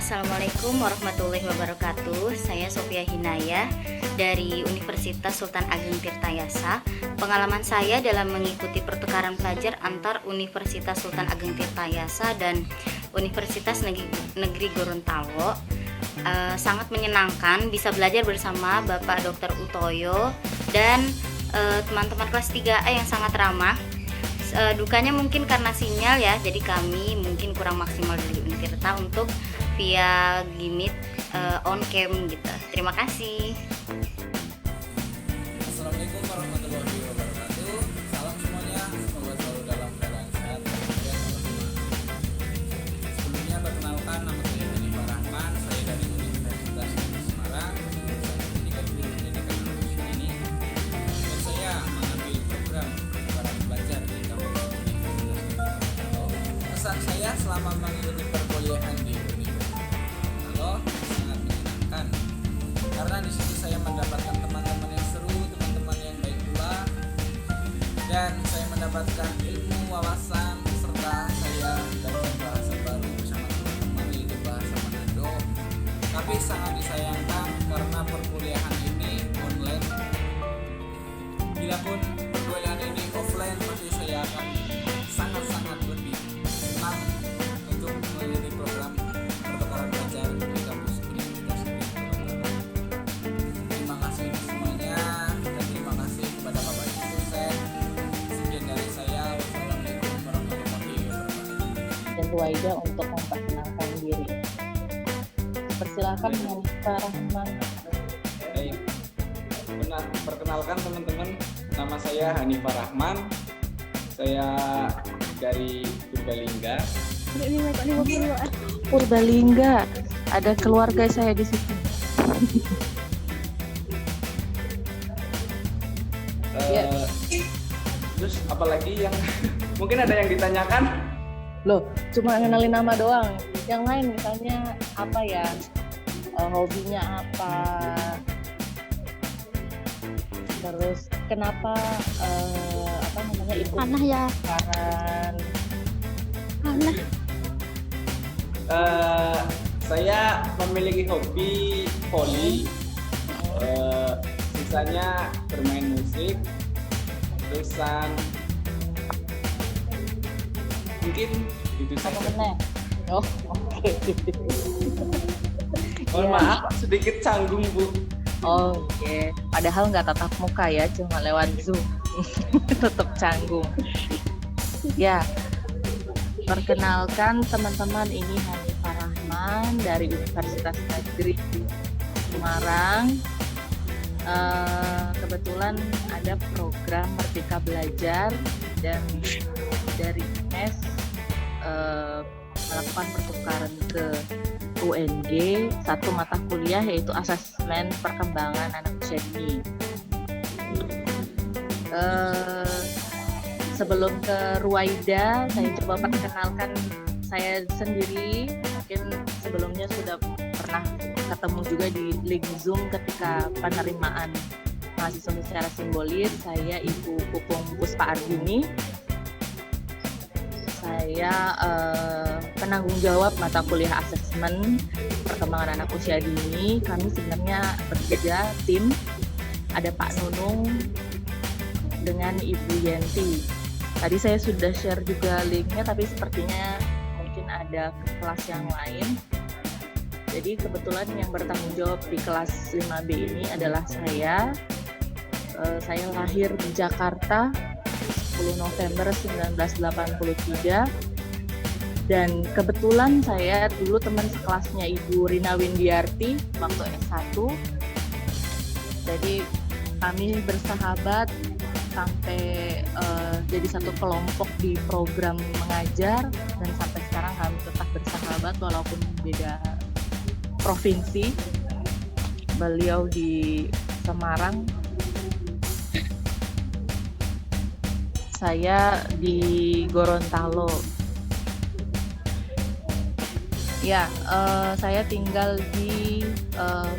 Assalamualaikum warahmatullahi wabarakatuh. Saya Sophia Hinayah dari Universitas Sultan Ageng Tirtayasa. Pengalaman saya dalam mengikuti pertukaran pelajar antar Universitas Sultan Ageng Tirtayasa dan Universitas Negeri Gorontalo sangat menyenangkan, bisa belajar bersama Bapak Dr. Utoyo dan teman-teman kelas 3A yang sangat ramah. Dukanya mungkin karena sinyal ya, jadi kami mungkin kurang maksimal dari Untirta untuk via Gimit on cam gitu. Terima kasih. Assalamualaikum warahmatullahi wabarakatuh. Salam semuanya, semoga selalu dalam keadaan sehat dan teman-teman. Sebelumnya perkenalkan, nama saya Hanifah Rahman. Saya dari Universitas Negeri Semarang, jurusan Pendidikan Guru Pendidikan Manusia ini. Dan saya mengambil program pertukaran pelajar di kampus Universitas Negeri Gorontalo. Pesan saya selama mengikuti perkuliahan di sangat menyenangkan karena di situ saya mendapatkan teman-teman yang seru, teman-teman yang baik pula, dan saya mendapatkan ilmu, wawasan, serta saya belajar bahasa baru bersama teman-teman, yaitu bahasa Manado. Tapi sangat disayangkan karena perkuliahan ini online. Bila pun perkuliahan ini offline, pasti saya akan sangat-sangat lebih senang untuk mengikuti program pertukaran pelajar di kampus Universitas Negeri Gorontalo. Terima kasih semuanya dan terima kasih kepada Bapak Ibu dosen. Sekian dari saya. Wassalamualaikum warahmatullahi wabarakatuh. Dan Ruwaida untuk memperkenalkan diri. Persilakan Hanifah Rahman. Baik. Perkenalkan teman-teman, nama saya Hanifah Rahman. Saya dari Purbalingga. Purbalingga, ada keluarga saya di situ. Ya. Terus apalagi yang mungkin ada yang ditanyakan? Loh, cuma ngenalin nama doang. Yang lain misalnya apa ya? Hobinya apa? Terus kenapa ikut panah ya? Panah. Saya memiliki hobi voli, sisanya bermain musik, terusan mungkin itu apa saja. benar? Oh, oke. Mohon maaf sedikit canggung Bu. Oke. Padahal nggak tatap muka ya, cuma lewat Zoom. Tetap canggung. Ya. Perkenalkan teman-teman, ini Hanifah Rahman dari Universitas Negeri Semarang. Kebetulan ada program Merdeka Belajar dan dari UNES melakukan pertukaran ke UNG, satu mata kuliah yaitu asesmen perkembangan anak usia dini. Sebelum ke Ruwaida, saya coba perkenalkan saya sendiri. Mungkin sebelumnya sudah pernah ketemu juga di link Zoom ketika penerimaan mahasiswa secara simbolis. Saya Ibu Pupung Puspa Ardini. Saya penanggung jawab mata kuliah asesmen perkembangan anak usia dini. Kami sebenarnya bertiga tim. Ada Pak Nunung dengan Ibu Yenti. Tadi saya sudah share juga linknya, tapi sepertinya mungkin ada kelas yang lain. Jadi kebetulan yang bertanggung jawab di kelas 5B ini adalah saya. Saya lahir di Jakarta 10 November 1983. Dan kebetulan saya dulu teman sekelasnya Ibu Rina Windiarti waktu S1. Jadi kami bersahabat sampai jadi satu kelompok di program mengajar, dan sampai sekarang kami tetap bersahabat walaupun beda provinsi. Beliau di Semarang, saya di Gorontalo. Ya, saya tinggal di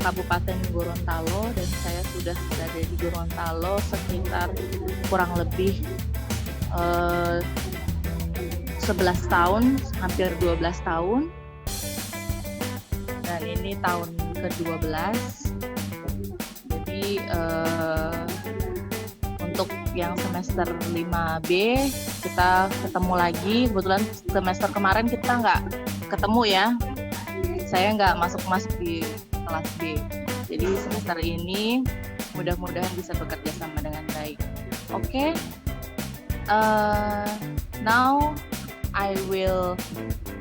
Kabupaten Gorontalo dan saya sudah berada di Gorontalo sekitar kurang lebih 11 tahun, hampir 12 tahun. dan ini tahun ke-12. Jadi untuk yang semester 5B kita ketemu lagi. Kebetulan semester kemarin kita nggak ketemu ya. Saya nggak masuk di kelas B. Jadi semester ini mudah-mudahan bisa bekerja sama dengan baik. Oke. Now I will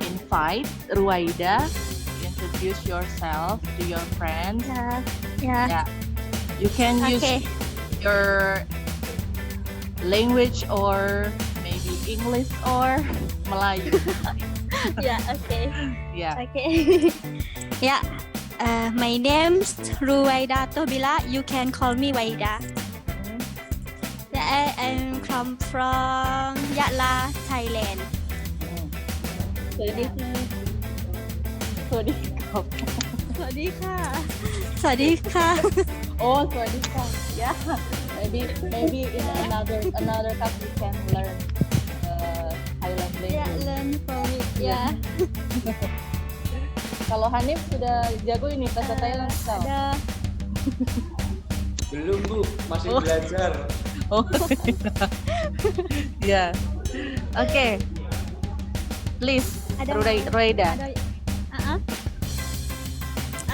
invite Ruwaida to introduce yourself to your friends. Yeah. You can use Okay. your language or maybe English or Melayu. Yeah. Okay. Yeah. Okay. Yeah. My name's Ruwaida Tobila. You can call me Waida. Yeah, I'm come from Yatla, Thailand. สวัสดีค่ะ สวัสดีค่ะ สวัสดีค่ะ Oh,สวัสดีค่ะ Yeah. Maybe in another class we can learn Thailand Yeah, language. learn from it. Yeah. Kalau Hanif sudah jago ini bahasa Thailand tahu? Ada. Belum Bu, masih Oh. belajar. Oh. Ya. Oke. Please, Ada. Ruwaida.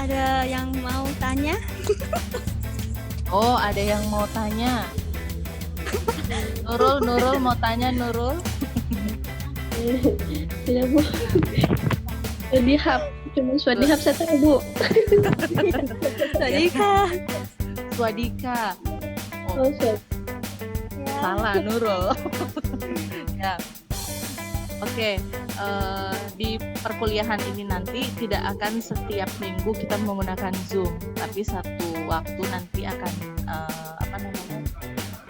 Ada yang mau tanya? Oh, ada yang mau tanya. Nurul mau tanya Nurul. Tidak Bu. Swadihap. Cuma swadihap saya tahu Bu. สวัสดีค่ะ Swadika. Oh, Oh, swad. salah Nurul. Ya. Oke, di perkuliahan ini nanti tidak akan setiap minggu kita menggunakan Zoom, tapi satu waktu nanti akan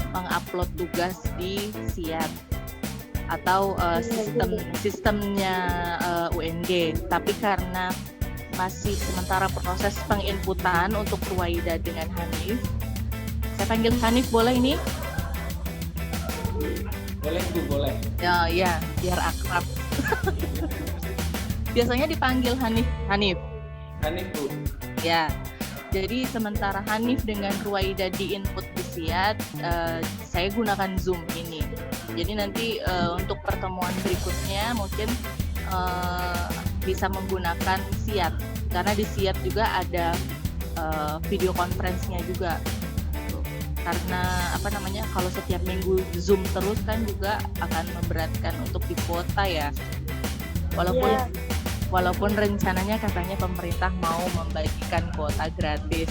mengupload tugas di SIAT atau sistemnya UNG. Tapi karena masih sementara proses penginputan untuk Ruwaida dengan Hanif, saya panggil Hanif boleh ini? Boleh Bu, boleh. Ya, biar akrab. Biasanya dipanggil Hanif. Hanif Bu. Ya. Jadi sementara Hanif dengan Ruwaida di input di SIAT, saya gunakan Zoom ini. Jadi nanti untuk pertemuan berikutnya mungkin bisa menggunakan SIAT, karena di SIAT juga ada video conference-nya juga. Karena kalau setiap minggu Zoom terus kan juga akan memberatkan untuk di kuota ya. Walaupun rencananya katanya pemerintah mau membagikan kuota gratis.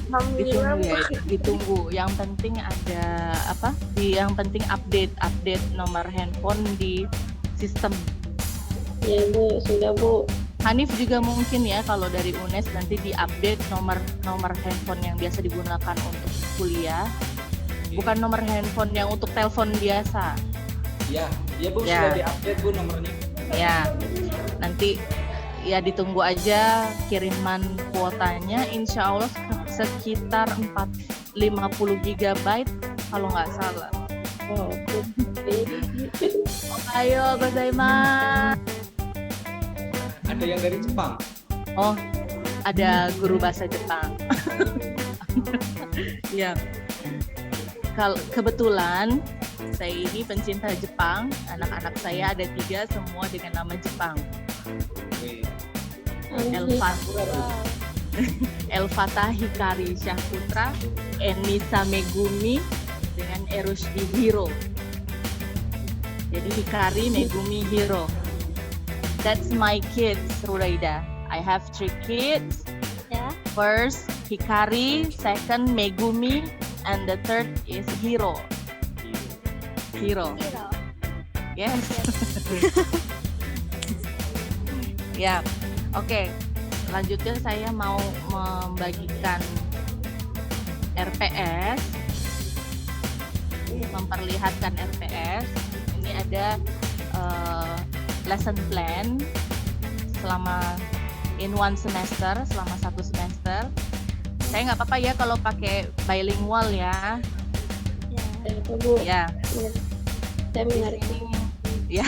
Ditunggu ya, ditunggu. Yang penting ada yang penting update nomor handphone di sistem. Ya Bu, sudah Bu. Hanif juga mungkin ya, kalau dari UNES nanti diupdate nomor handphone yang biasa digunakan untuk kuliah, bukan nomor handphone yang untuk telepon biasa. Ya Bu, Ya. sudah diupdate Bu nomornya. Ya, nanti ya ditunggu aja kiriman kuotanya. Insya Allah sekitar 50 GB kalau nggak salah. Oh, Ayo gozaimasu. Ada yang dari Jepang. Oh, ada guru bahasa Jepang. Ya. Kebetulan saya ini pencinta Jepang. Anak-anak saya ada 3 semua dengan nama Jepang. Oke. Elfata Hikari Syahputra, Enisa Megumi dengan Erushdi Hiro. Jadi Hikari, Megumi, Hiro. That's my kids, Ruwaida. I have 3 kids. Ya. First Hikari, second Megumi, and the third is Hiro. Hiro. Yes. Ya. Oke. Selanjutnya saya mau membagikan RPS. Memperlihatkan RPS. Ini ada lesson plan selama in one semester, selama 1 semester. Saya nggak apa-apa ya kalau pakai bilingual ya. ya Bu. Ya. Saya mengerti. Ya.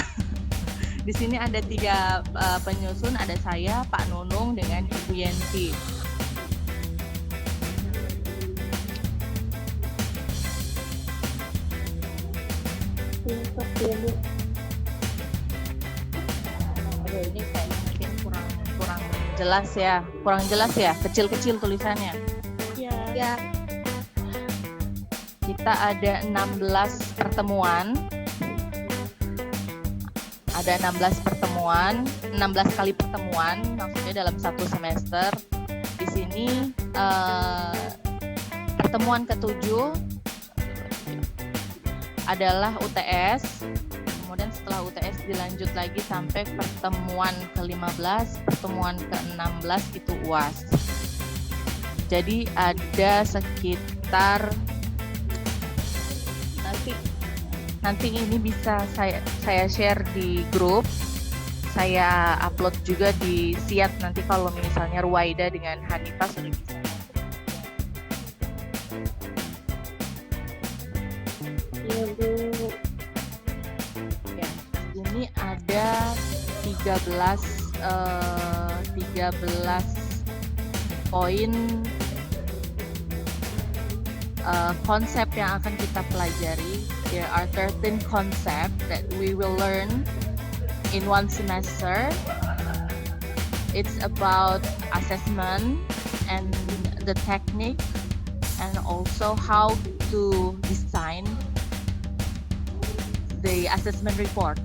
Di sini ada 3 penyusun, ada saya, Pak Nunung, dengan Ibu Yenti. Iya, Pak. Iya, Bu. Aduh, ini kayaknya mungkin kurang jelas ya, kecil-kecil tulisannya. Iya. Ya. Kita ada 16 pertemuan. Ada 16 pertemuan, 16 kali pertemuan, maksudnya dalam 1 semester. Di sini pertemuan ke-7 adalah UTS. Kemudian setelah UTS dilanjut lagi sampai pertemuan ke-15, pertemuan ke-16 itu UAS. Jadi ada sekitar nanti ini bisa saya share di grup. Saya upload juga di Siat nanti kalau misalnya Ruwaida dengan Hanifah sudah bisa. Iya, Bu. Ya, ini ada 13 poin konsep yang akan kita pelajari. There are 13 concepts that we will learn in 1 semester. It's about assessment and the technique, and also how to design the assessment report.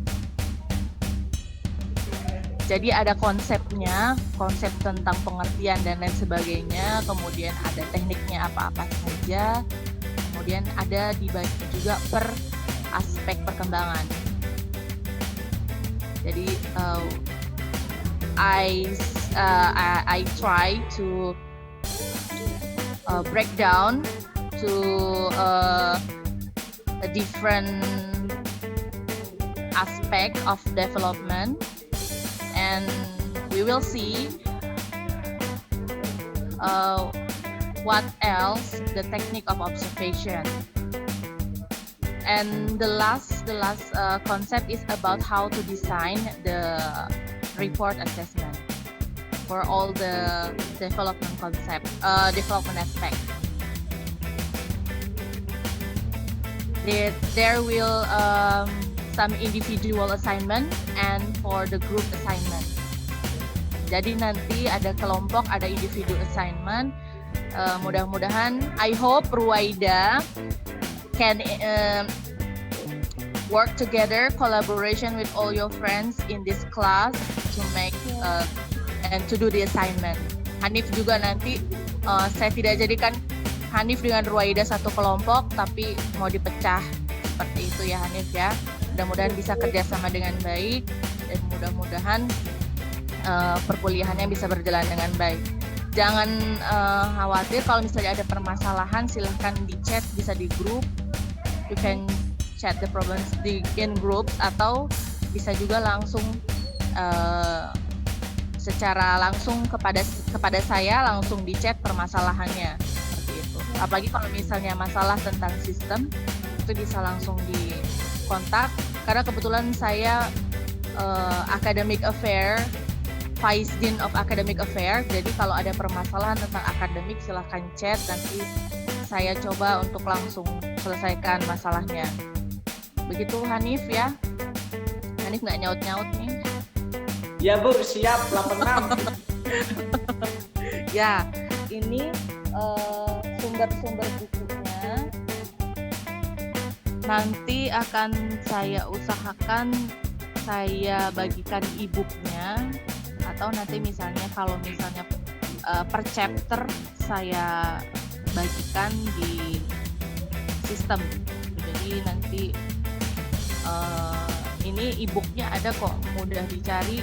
Jadi ada konsepnya, konsep tentang pengertian dan lain sebagainya, kemudian ada tekniknya apa-apa saja, kemudian ada dibagi juga per aspek perkembangan. Jadi I try to break down to a different aspect of development, and we will see what else the technique of observation. And the last concept is about how to design the report assessment for all the development aspect. There will some individual assignment and for the group assignment. Jadi nanti ada kelompok, ada individu assignment. Mudah-mudahan, I hope Ruwaida can work together, collaboration with all your friends in this class to make and to do the assignment. Hanif juga nanti saya tidak jadikan Hanif dengan Ruwaida satu kelompok, tapi mau dipecah seperti itu ya Hanif ya. Mudah-mudahan bisa kerjasama dengan baik dan mudah-mudahan perkuliahannya bisa berjalan dengan baik. Jangan khawatir kalau misalnya ada permasalahan, silahkan di chat, bisa di grup. You can chat the problems in groups, atau bisa juga langsung secara langsung kepada saya, langsung di chat permasalahannya seperti itu. Apalagi kalau misalnya masalah tentang sistem, itu bisa langsung di kontak. Karena kebetulan saya academic affair, Vice Dean of Academic Affair. Jadi kalau ada permasalahan tentang akademik silahkan chat, nanti saya coba untuk langsung selesaikan masalahnya. Begitu Hanif ya. Hanif nggak nyaut-nyaut nih. Ya Bu, siap 86. Ya, ini sumber-sumber bukunya. Nanti akan saya usahakan saya bagikan e-booknya, atau nanti misalnya kalau misalnya per chapter saya bagikan di sistem. Jadi nanti ini e-booknya ada kok, mudah dicari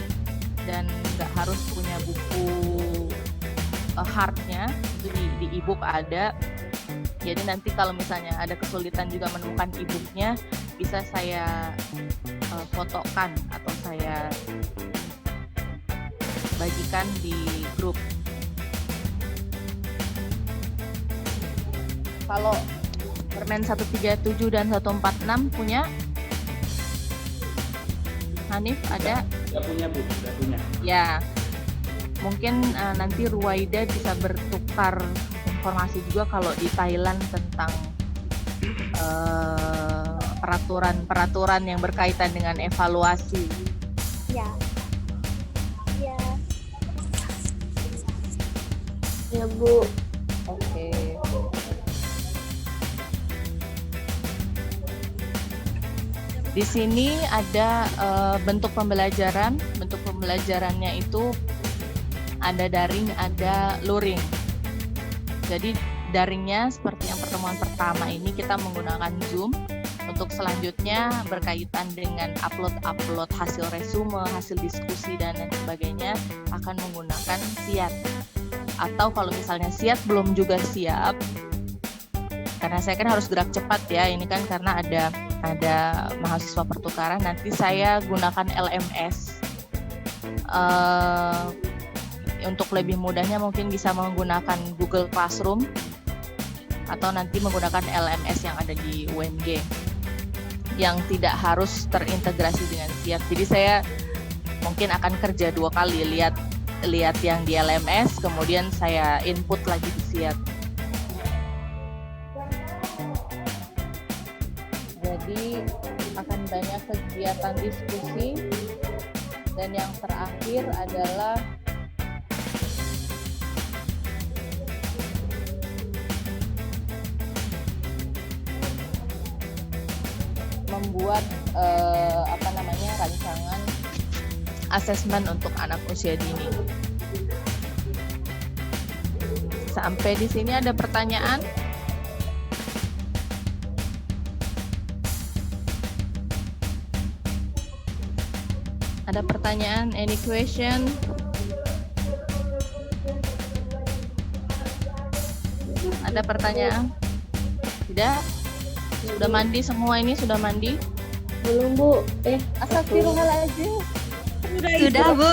dan nggak harus punya buku hardnya, itu di e-book ada. Jadi nanti kalau misalnya ada kesulitan juga menemukan e-booknya, bisa saya fotokan atau saya bagikan di grup. Kalau Permen 137 dan 146 punya Hanif ada? Udah punya Bu, udah punya. Ya, mungkin nanti Ruwaida bisa bertukar informasi juga kalau di Thailand tentang peraturan-peraturan yang berkaitan dengan evaluasi. Ya. Ya. Ya Bu. Oke. Di sini ada bentuk pembelajaran. Bentuk pembelajarannya itu ada daring, ada luring. Jadi daringnya seperti yang pertemuan pertama ini kita menggunakan Zoom. Untuk selanjutnya berkaitan dengan upload hasil resume, hasil diskusi dan lain sebagainya akan menggunakan Siat. Atau kalau misalnya Siat belum juga siap, karena saya kan harus gerak cepat ya, ini kan karena ada mahasiswa pertukaran, nanti saya gunakan LMS. Untuk lebih mudahnya mungkin bisa menggunakan Google Classroom atau nanti menggunakan LMS yang ada di UNG yang tidak harus terintegrasi dengan Siat. Jadi saya mungkin akan kerja 2 kali, lihat yang di LMS, kemudian saya input lagi di Siat. Jadi akan banyak kegiatan diskusi, dan yang terakhir adalah membuat rancangan asesmen untuk anak usia dini. Sampai di sini ada pertanyaan? Ada pertanyaan? Any question? Ada pertanyaan? Tidak? Sudah mandi semua ini? Sudah mandi? Belum Bu. Astagfirullahaladzim. Sudah, Bu.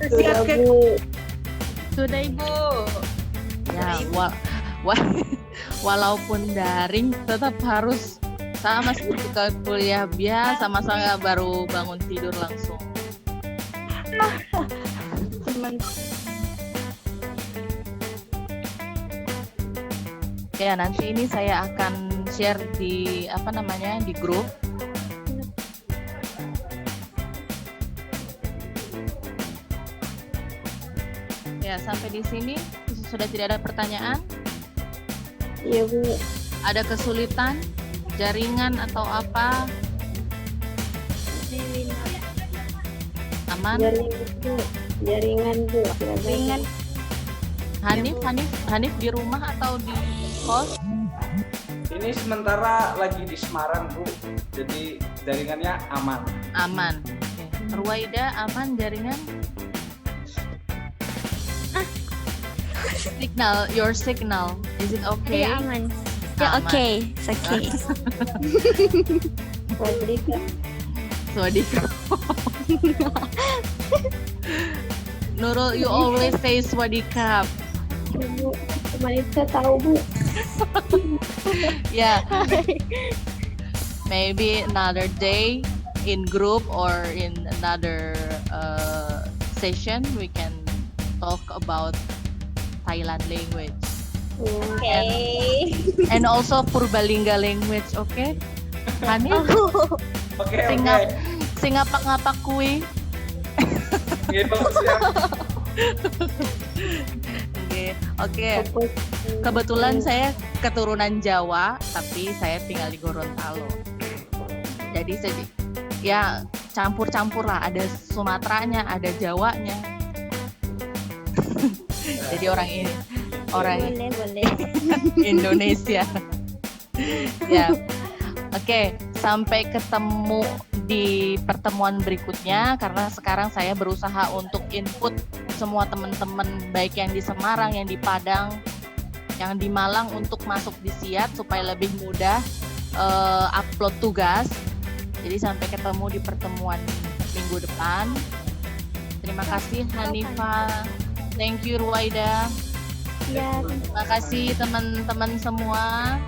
Sudah Bu. Sudah Ibu. Ya, walaupun daring tetap harus sama seperti ke kuliah biasa, sama-sama baru bangun tidur langsung. Ya, nanti ini saya akan share di di grup. Ya, sampai di sini sudah tidak ada pertanyaan? Iya Bu. Ada kesulitan, jaringan atau apa? Aman? Jaringan Bu. Ringan. Hanif di rumah atau di kos? Ini sementara lagi di Semarang Bu, jadi jaringannya aman. Aman. Oke. Ruwaida aman jaringan? Your signal, is it okay? Ya, aman. Ya, Aman. oke. It's okay. Swadika. Nurul, you always say swadika. Bu. Maisa tahu Bu. Yeah. Maybe another day in group or in another session we can talk about Thailand language. Okay. And also Purbalingga language, okay? Hanif, Oke. singapak-ngapak kui. Gitu siap. Oke. Kebetulan saya keturunan Jawa, tapi saya tinggal di Gorontalo. Jadi ya campur-campur lah, ada Sumateranya, ada Jawanya. Jadi orang Boleh. Indonesia. Ya. Oke, sampai ketemu di pertemuan berikutnya, karena sekarang saya berusaha untuk input semua teman-teman baik yang di Semarang, yang di Padang, yang di Malang untuk masuk di Siat supaya lebih mudah upload tugas. Jadi sampai ketemu di pertemuan minggu depan. Terima kasih Hanifah. Thank you Ruwaida. Ya, Terima kasih teman-teman semua.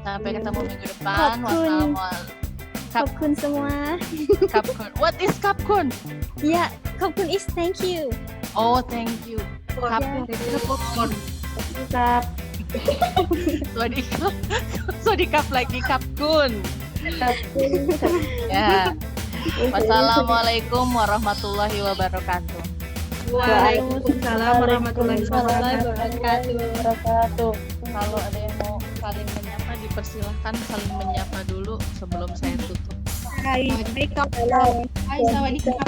Sampai ketemu minggu depan. Khop kun. Kapkun semua. Kapkun. What is kapkun? Ya, kapkun is thank you. Oh, thank you. Kapkun. Kap. Swadikap lagi kapkun. Ya. Wassalamualaikum warahmatullahi wabarakatuh. Waalaikumsalam warahmatullahi wabarakatuh. Kalau ada yang mau saling menyapa, dipersilahkan saling menyapa dulu sebelum saya tutup. Hai, sawadikap.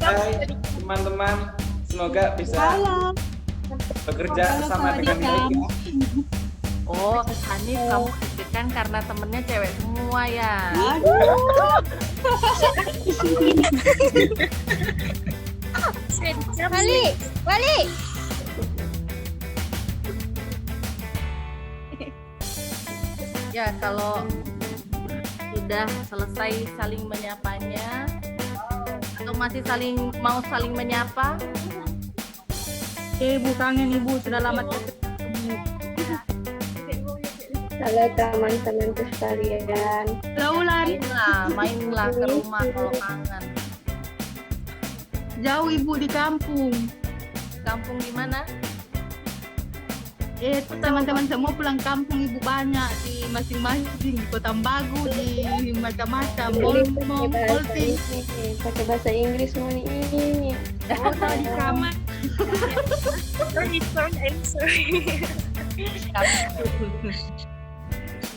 Hai teman-teman, semoga bisa bekerja sama dengan baik ya. Oh, Hanif kamu deg-degan karena temennya cewek semua ya. Wali. Ya, kalau sudah selesai saling menyapanya atau masih mau saling menyapa? Ibu kangen ibu, sudah lama ketemu. Halo teman-teman sekalian. Laulan. Mainlah ke rumah kalau kangen. Jauh ibu di kampung. Kampung di mana? Teman-teman semua pulang kampung, ibu banyak di masing-masing, di Kota Bagu, di macam-macam, Bolmong, Polting. Pakai bahasa Inggris semua ini. Kota di kamar.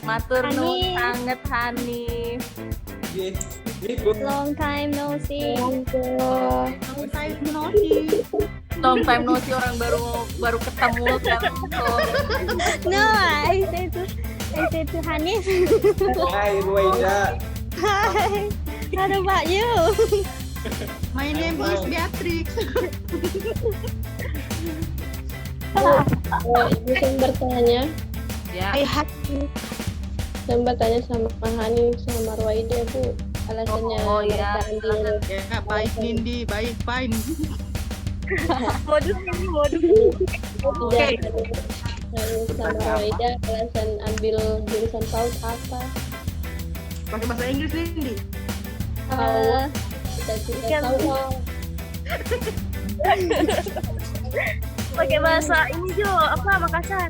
Matur nuwun Hanif. sanget Hanif. Ibu. Long time no see. Long time no see, orang baru ketemu kan. No, I say to Hanif. Hai Ruwaida. Hi. How about you? My name is Beatrix. Ibu saya bertanya, Ya. saya bertanya sama Hani sama Ruwaida Bu, alasannya Oh, ya. mereka ambil Ya, baik Nindi, baik fine. Iya, Hani sama Ruwaida alasan ambil jurusan PAUD apa? Pakai bahasa Inggris Nindi. Kita tidak tahu. Pakai bahasa ini Jo, apa Makassar?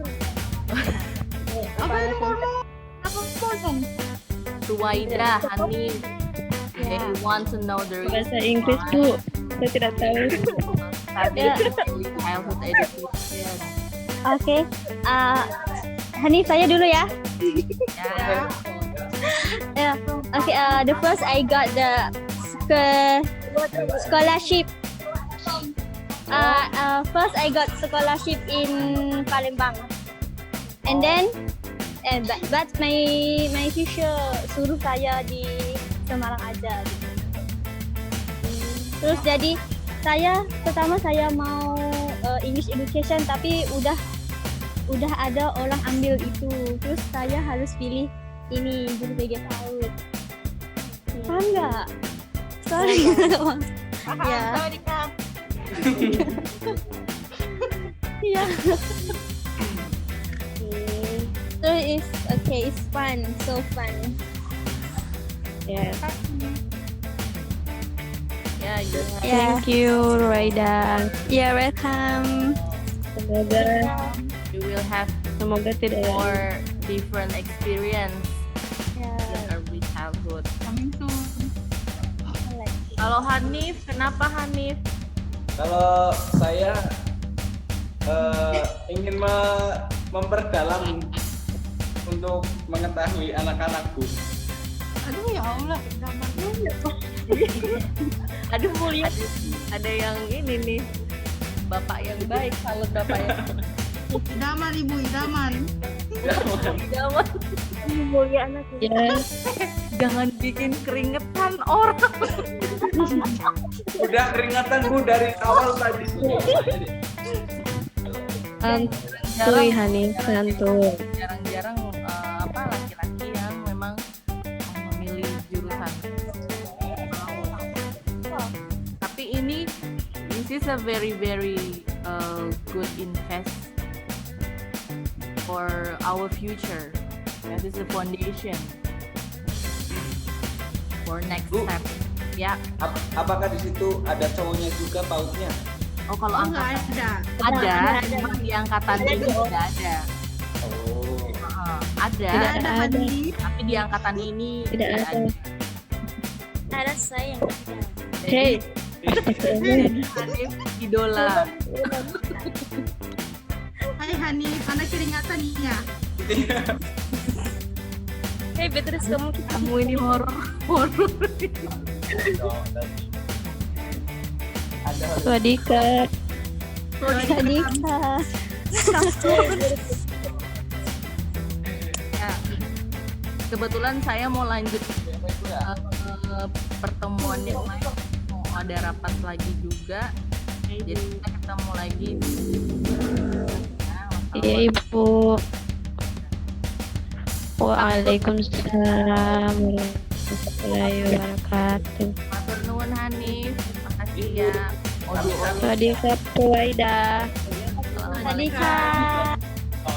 Apa yang ngomong? Apa ngomong? Ruwaida, Hanif. They want to know the reason Bahasa Inggris Bu, saya tidak tahu. study childhood education. Okay. Hanif saya dulu ya. Ya. Yeah. Okay. The first I got the scholarship. First I got scholarship in Palembang, and then but my teacher suruh saya di Semarang aja. Terus jadi pertama saya mau English education, tapi udah ada orang ambil itu, terus saya harus pilih ini juru PG PAUD. Paham nggak? Sorry. Ya. Yeah. So it's fun, so fun. Ya. Yeah, you have Yeah. you Ruwaida. You're welcome. you will have Semoga tidak more different experience in Yeah. early childhood. Coming soon. Kalau Hanif, kenapa Hanif? Kalau saya ingin memperdalam untuk mengetahui anak-anakku. Aduh ya Allah, zaman dulu. Aduh mulia. Ada yang ini nih, bapak yang baik, salut bapak yang Idaman ibu, idaman. Jangan, Mulia anaknya. ya. jangan bikin keringetan orang. Udah keringatanku dari awal tadi. Santuy Hani, santuy. Jarang-jarang laki-laki yang memang memilih jurusan. Tapi this is a very good invest for our future. That is the foundation for next Bu. step. Ya. Apakah di situ ada cowoknya juga pautnya? Oh, kalau Oh, nggak angkatan ada. ada, cuma di angkatan ini tidak ada. Oh. Ada, Tidak ada Hanif. tapi di angkatan ini Tidak ada. Ada saya yang Hey, Jadi Hanif idola. Hai Hanif, anak keringatan ya. Hei Beatrice, kamu Kamu ini horor. Swadika. Sadika. Ya. Kebetulan saya mau lanjut pertemuan yang lain, mau ada rapat lagi juga. Jadi kita ketemu lagi. Iya Ibu. Waalaikumsalam warahmatullahi wabarakatuh. Matur nuwun Hanif, makasih ya. Swadika Puwaida. Sadika.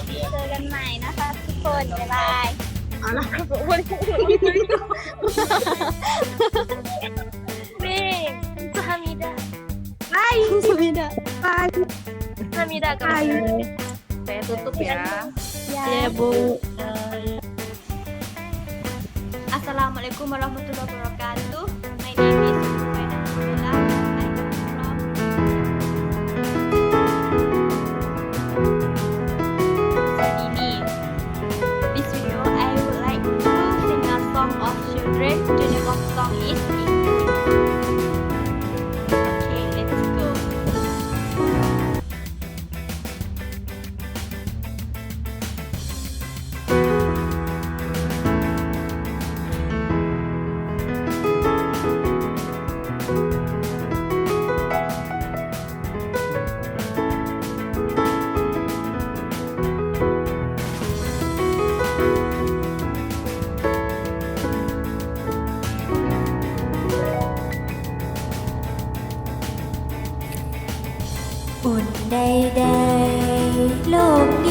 เจอกันใหม่นะคะทุกคนบ๊ายบาย Nih, itu Hamida. Beda. Hamida kamu. Saya tutup ya. Iya Bu. Assalamualaikum warahmatullahi wabarakatuh. My name is Ubaida Nabila. I come from Sydney. This video I would like to sing a song of children. The name of song is Okay, let's go. Buồn đầy đầy, โลกนี้